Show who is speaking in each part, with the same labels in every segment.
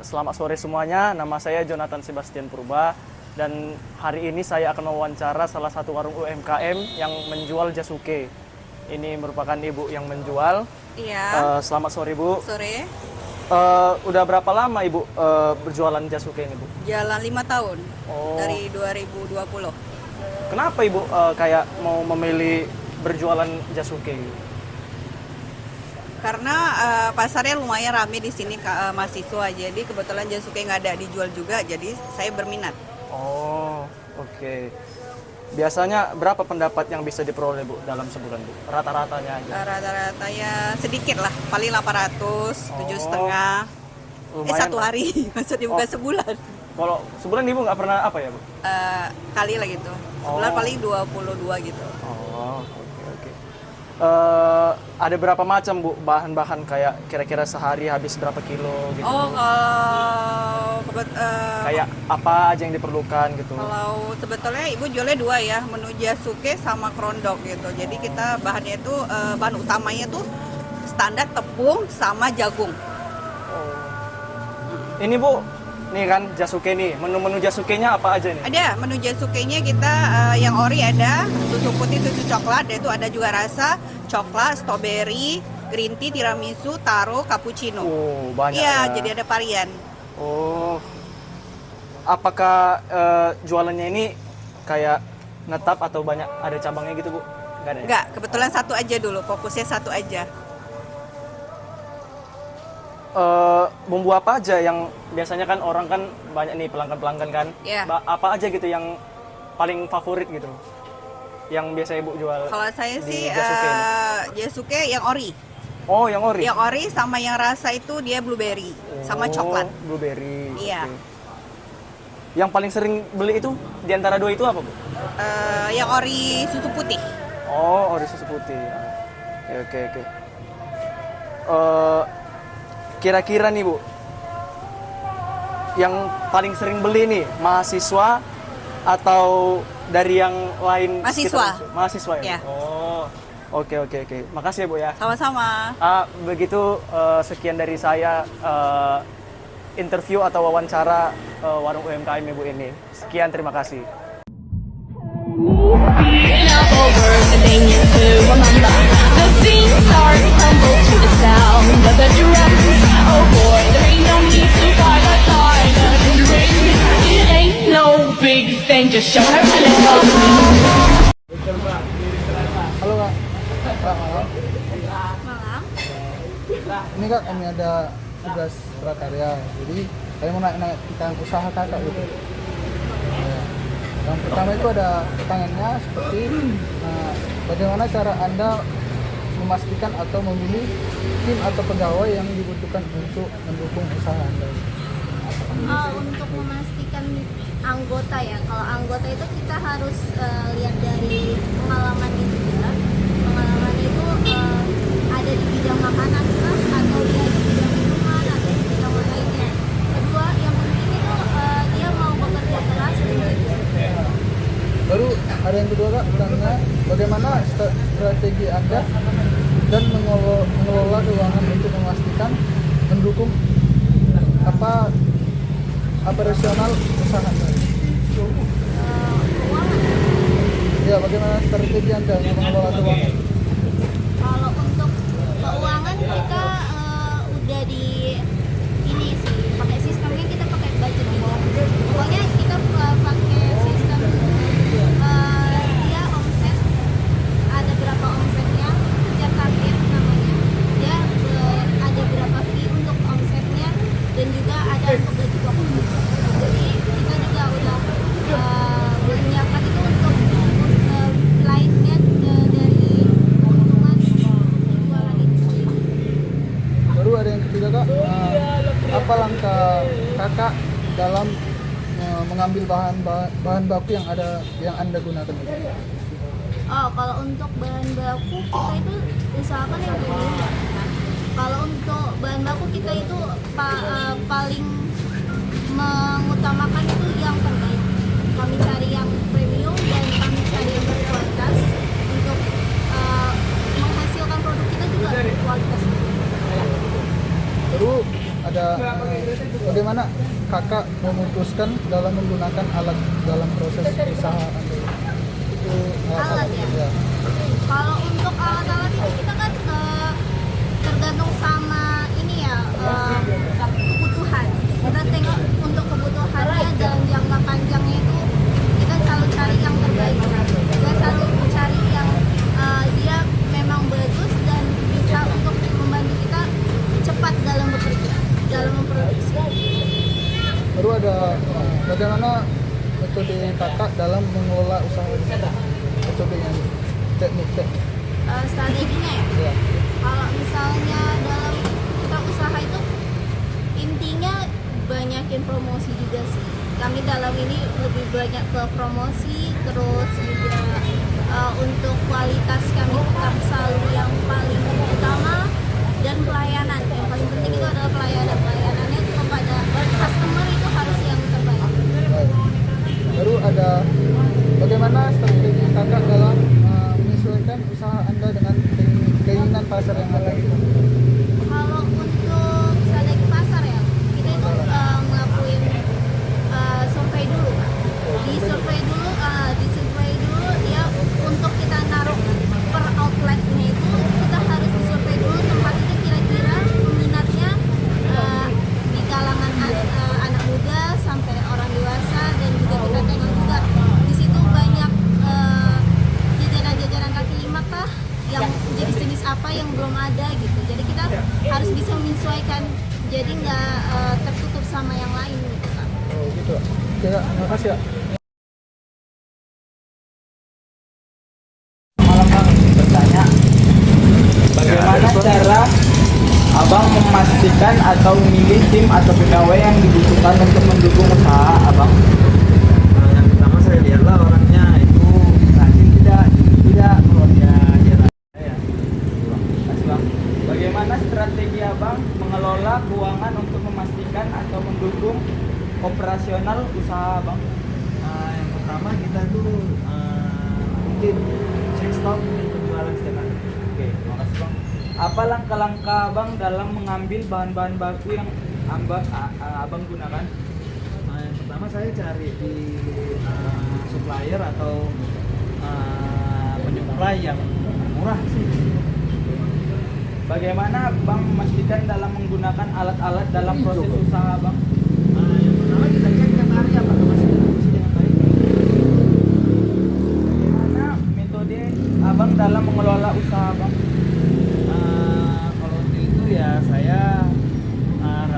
Speaker 1: Selamat sore semuanya, nama saya Jonathan Sebastian Purba dan hari ini saya akan mewawancara salah satu warung UMKM yang menjual jasuke. Ini merupakan ibu yang menjual.
Speaker 2: Iya.
Speaker 1: Selamat sore Bu.
Speaker 2: Sore.
Speaker 1: Udah berapa lama Ibu berjualan jasuke ini Bu?
Speaker 2: Jalan 5 tahun.
Speaker 1: Oh.
Speaker 2: Dari 2020.
Speaker 1: Kenapa Ibu kayak mau memilih berjualan jasuke?
Speaker 2: Karena pasarnya lumayan ramai di sini mahasiswa. Jadi kebetulan jasuke nggak ada dijual juga. Jadi saya berminat.
Speaker 1: Oh, oke. Biasanya berapa pendapat yang bisa diperoleh Bu dalam sebulan Bu? Rata-ratanya aja.
Speaker 2: Rata-rata ya sedikit lah. Paling 800, 7,5.
Speaker 1: Lumayan,
Speaker 2: Satu hari. Maksudnya bukan sebulan.
Speaker 1: Kalau sebulan Ibu nggak pernah apa ya Bu?
Speaker 2: Kali lah gitu. Sebulan
Speaker 1: Oh.
Speaker 2: paling 22 gitu.
Speaker 1: Oh, oke oke. Ada berapa macam Bu bahan-bahan kayak kira-kira sehari habis berapa kilo gitu?
Speaker 2: Oh,
Speaker 1: Kayak apa aja yang diperlukan gitu?
Speaker 2: kalau sebetulnya ibu jualnya dua ya, menu jasuke sama krondok gitu. Jadi kita bahannya itu bahan utamanya tuh standar tepung sama jagung.
Speaker 1: Ini Bu, nih kan jasuke nih. Menu-menu jasukenya apa aja nih?
Speaker 2: Ada menu jasukenya kita yang ori ada susu putih, susu coklat, itu ada juga rasa coklat, strawberry, green tea, tiramisu, taro, cappuccino.
Speaker 1: Oh, banyak
Speaker 2: Iya,
Speaker 1: ya.
Speaker 2: jadi ada varian.
Speaker 1: Oh. Apakah jualannya ini kayak netap atau banyak ada cabangnya gitu Bu? Nggak ada ya?
Speaker 2: Enggak, kebetulan satu aja dulu, fokusnya satu aja.
Speaker 1: Bumbu apa aja yang biasanya kan orang kan banyak nih pelanggan-pelanggan kan?
Speaker 2: Iya.
Speaker 1: Apa aja gitu yang paling favorit gitu? Yang biasa Ibu jual?
Speaker 2: Kalau saya
Speaker 1: di
Speaker 2: sih
Speaker 1: jasuke ini?
Speaker 2: jasuke yang ori.
Speaker 1: Oh, yang ori?
Speaker 2: Yang ori sama yang rasa itu dia blueberry sama coklat.
Speaker 1: Blueberry.
Speaker 2: Iya.
Speaker 1: Oke. Yang paling sering beli itu di antara dua itu apa, Bu?
Speaker 2: Yang ori susu putih.
Speaker 1: Oh, ori susu putih. Oke, oke. Kira-kira nih, Bu, yang paling sering beli nih mahasiswa atau dari yang lain?
Speaker 2: Mahasiswa.
Speaker 1: Mahasiswa ya?
Speaker 2: Iya.
Speaker 1: Oh, oke, oke, oke. Makasih ya, Bu ya.
Speaker 2: Sama-sama.
Speaker 1: Begitu sekian dari saya interview atau wawancara warung UMKM Ibu ini. Sekian, terima kasih.
Speaker 3: Up over the danger to remember the scene start to tumble to the sound of the drums. Oh boy, there ain't no need to fight a fight. It ain't no big thing, just show her a little.
Speaker 4: Halo Kak, malam.
Speaker 2: Malam.
Speaker 4: Ini Kak, kami ada tugas prakarya. Jadi saya mau nanya tentang usaha Kakak gitu. Ya. Yang pertama itu ada pertanyaannya seperti bagaimana cara Anda memastikan atau memilih tim atau pegawai yang dibutuhkan untuk mendukung usaha Anda?
Speaker 5: Untuk memastikan anggota ya, kalau anggota itu kita harus lihat dari pengalamannya juga. Pengalaman itu ada di bidang makanan kah, atau dia di bidang minuman atau di bidang lainnya. Kedua, yang penting itu dia mau bekerja keras dan jujur.
Speaker 4: Baru ada yang kedua Kak, pertanyaannya bagaimana strategi Anda dan mengelola keuangan untuk memastikan mendukung operasional usaha Anda?
Speaker 5: Keuangan.
Speaker 4: Ya, bagaimana strategi Anda mengelola keuangan?
Speaker 5: Kalau untuk keuangan kita udah di ini sih, pakai sistemnya kita pakai budget gitu. Pokoknya kita pakai sistem dia omset, ada berapa omsetnya, kejar target namanya. Dia ada berapa fee untuk omsetnya dan juga ada untuk gaji pokok. Jadi kita juga udah menyiapkan itu untuk lainnya dari keuntungan jualan itu sendiri.
Speaker 4: Baru ada yang ketiga Kak, apa langkah Kakak dalam mengambil bahan baku yang Anda gunakan?
Speaker 5: Oh, kalau untuk bahan baku kita itu usahakan yang premium. Kalau untuk bahan baku kita itu paling mengutamakan itu yang terbaik. Kami cari yang premium dan kami cari yang berkualitas untuk menghasilkan produk kita juga berkualitas.
Speaker 4: Baru ada bagaimana kakak memutuskan dalam menggunakan alat dalam proses usaha Anda? Itu
Speaker 5: Alat ya?
Speaker 4: ya.
Speaker 5: Kalau untuk alat-alat itu kita kan tergantung sama ini ya, kebutuhan. Kita tengok untuk kebutuhannya dalam jangka panjangnya itu kita selalu cari yang terbaik. Kita selalu mencari yang dia memang bagus dan bisa untuk membantu kita cepat dalam bekerja, dalam memproduksi.
Speaker 4: Baru ada bagaimana metode kakak dalam mengelola usaha ini? Metodenya, teknik-teknik.
Speaker 5: Strateginya ya.
Speaker 4: Ya.
Speaker 5: Kalau misalnya dalam kita usaha itu intinya banyakin promosi juga sih. Kami dalam ini lebih banyak ke promosi, terus juga untuk kualitas kami tetap selalu yang paling utama, dan pelayanan. Yang paling penting itu adalah pelayanan. Pelayanannya kepada customer itu harus yang terbaik.
Speaker 4: Baik. Baru ada bagaimana strategi kakak dalam menyesuaikan usaha Anda dengan keinginan pasar yang ada.
Speaker 5: Kalau untuk strategi pasar ya, kita itu ngelakuin survei dulu. Di survei dulu ya, untuk kita naruh per outletnya itu kita harus disurvei dulu tempat itu kira-kira peminatnya di kalangan anak muda sampai orang dewasa, dan juga kita tengok juga di situ banyak jajanan-jajanan kaki lima kah yang jenis-jenis apa yang belum ada gitu. Jadi kita harus bisa menyesuaikan, jadi nggak tertutup sama yang lain gitu kan.
Speaker 4: Oh gitu. Oke kak, terima kasih kak.
Speaker 6: Malam bang, bertanya bagaimana cara abang memastikan atau memilih tim atau pegawai yang dibutuhkan untuk mendukung usaha abang?
Speaker 7: Yang pertama saya lihatlah orangnya itu rajin tidak kalau dia rajin ya.
Speaker 6: Makasih bang. Bagaimana strategi abang mengelola keuangan untuk memastikan atau mendukung operasional usaha abang?
Speaker 7: Yang pertama kita tuh rutin cek stok dan penjualan setiap hari.
Speaker 6: Oke, makasih bang. Apa langkah-langkah abang dalam mengambil bahan-bahan baku yang abang gunakan?
Speaker 7: Yang pertama saya cari di supplier atau penyuplai yang murah sih.
Speaker 6: Bagaimana abang memastikan dalam menggunakan alat-alat dalam proses usaha abang?
Speaker 7: Yang pertama kita cek tiap hari apakah masih berfungsi dengan baik.
Speaker 6: Bagaimana metode abang dalam mengelola usaha abang?
Speaker 7: Kalau untuk itu ya saya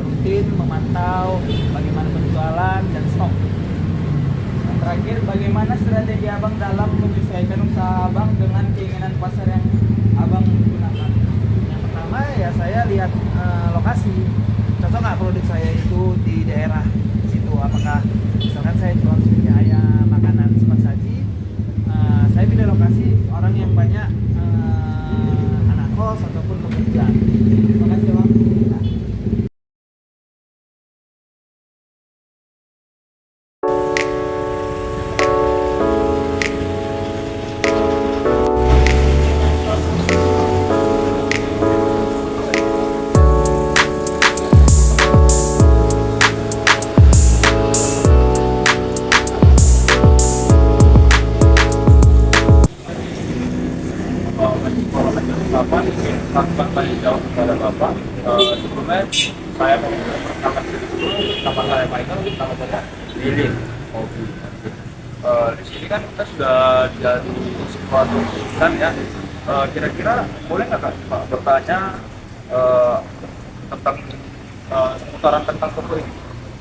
Speaker 7: rutin memantau bagaimana penjualan dan stok.
Speaker 6: Yang terakhir, bagaimana strategi abang dalam menyesuaikan usaha abang dengan keinginan pasar yang abang gunakan?
Speaker 7: Yang pertama ya saya lihat lokasi, cocok nggak produk saya itu di daerah situ, apakah misalkan saya jual seperti ayam, makanan cepat saji, saya pilih lokasi orang yang banyak anak kos ataupun pekerja. Terima kasih bang.
Speaker 8: Bapak ingin melakukan tanya jawab kepada Bapak. Sebelumnya saya mau perkenalkan diri dulu. Nama saya Michael, nama saya Lilin. Di sini kan kita sudah jadi suatu kan ya. Kira-kira boleh nggak Pak bertanya tentang seputaran tentang toko ini?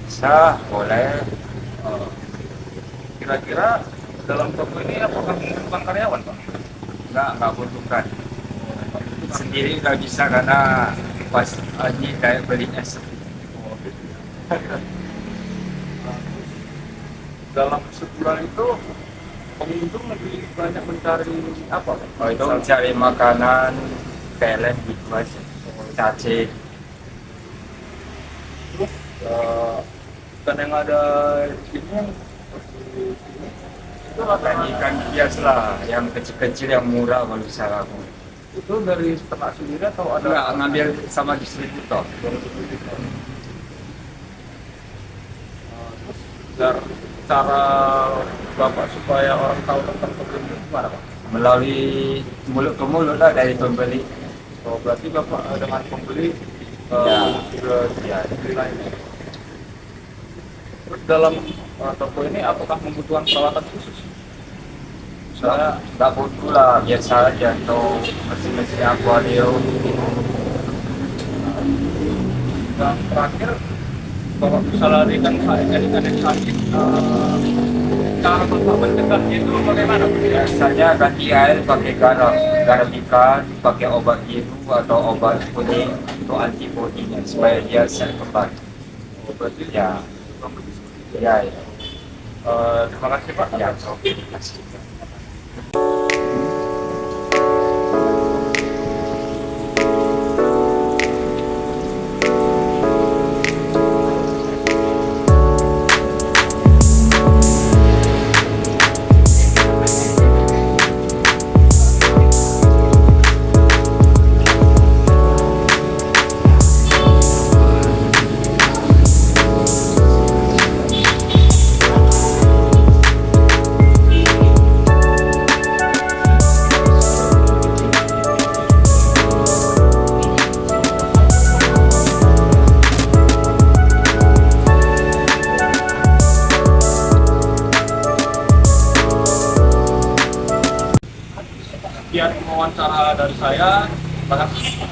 Speaker 9: Bisa, boleh.
Speaker 8: Kira-kira dalam toko ini apakah membutuhkan karyawan Pak?
Speaker 9: Nggak butuhkan. Sendiri nggak bisa karena pas ini kayak belinya sepi.
Speaker 8: Dalam sebulan itu pengunjung lebih banyak mencari apa Pak?
Speaker 9: Oh, itu cari makanan, pelet gitu aja. Cacing.
Speaker 8: Dan yang ada ini yang seperti ini itu
Speaker 9: Dan ikan bias lah, yang kecil-kecil yang murah kalau bisa aku.
Speaker 8: itu dari ternak sendiri atau ada
Speaker 9: Nggak ngambil sama distributor.
Speaker 8: agar cara Bapak supaya orang tahu tentang kebun itu gimana Pak?
Speaker 9: Melalui mulut ke mulut lah dari pembeli.
Speaker 8: Oh, berarti Bapak dengan pembeli
Speaker 9: Ya.
Speaker 8: ke
Speaker 9: Ya.
Speaker 8: lainnya. Terus dalam toko ini apakah membutuhkan peralatan khusus? Misalnya
Speaker 9: Nggak butuh lah, biasa aja atau mesin-mesin akuarium.
Speaker 8: yang terakhir kalau misalnya ikan yang sakit, cara Bapak mencegahnya itu bagaimana?
Speaker 9: Biasanya ganti air pakai garam ikan, pakai obat biru atau obat kuning untuk antibodinya supaya dia sehat kembali.
Speaker 8: Oh, berarti
Speaker 9: Ya, ya, ya.
Speaker 8: terima kasih Pak.
Speaker 9: Ya, oke, terima kasih.
Speaker 8: Sekian wawancara dari saya. Terima kasih.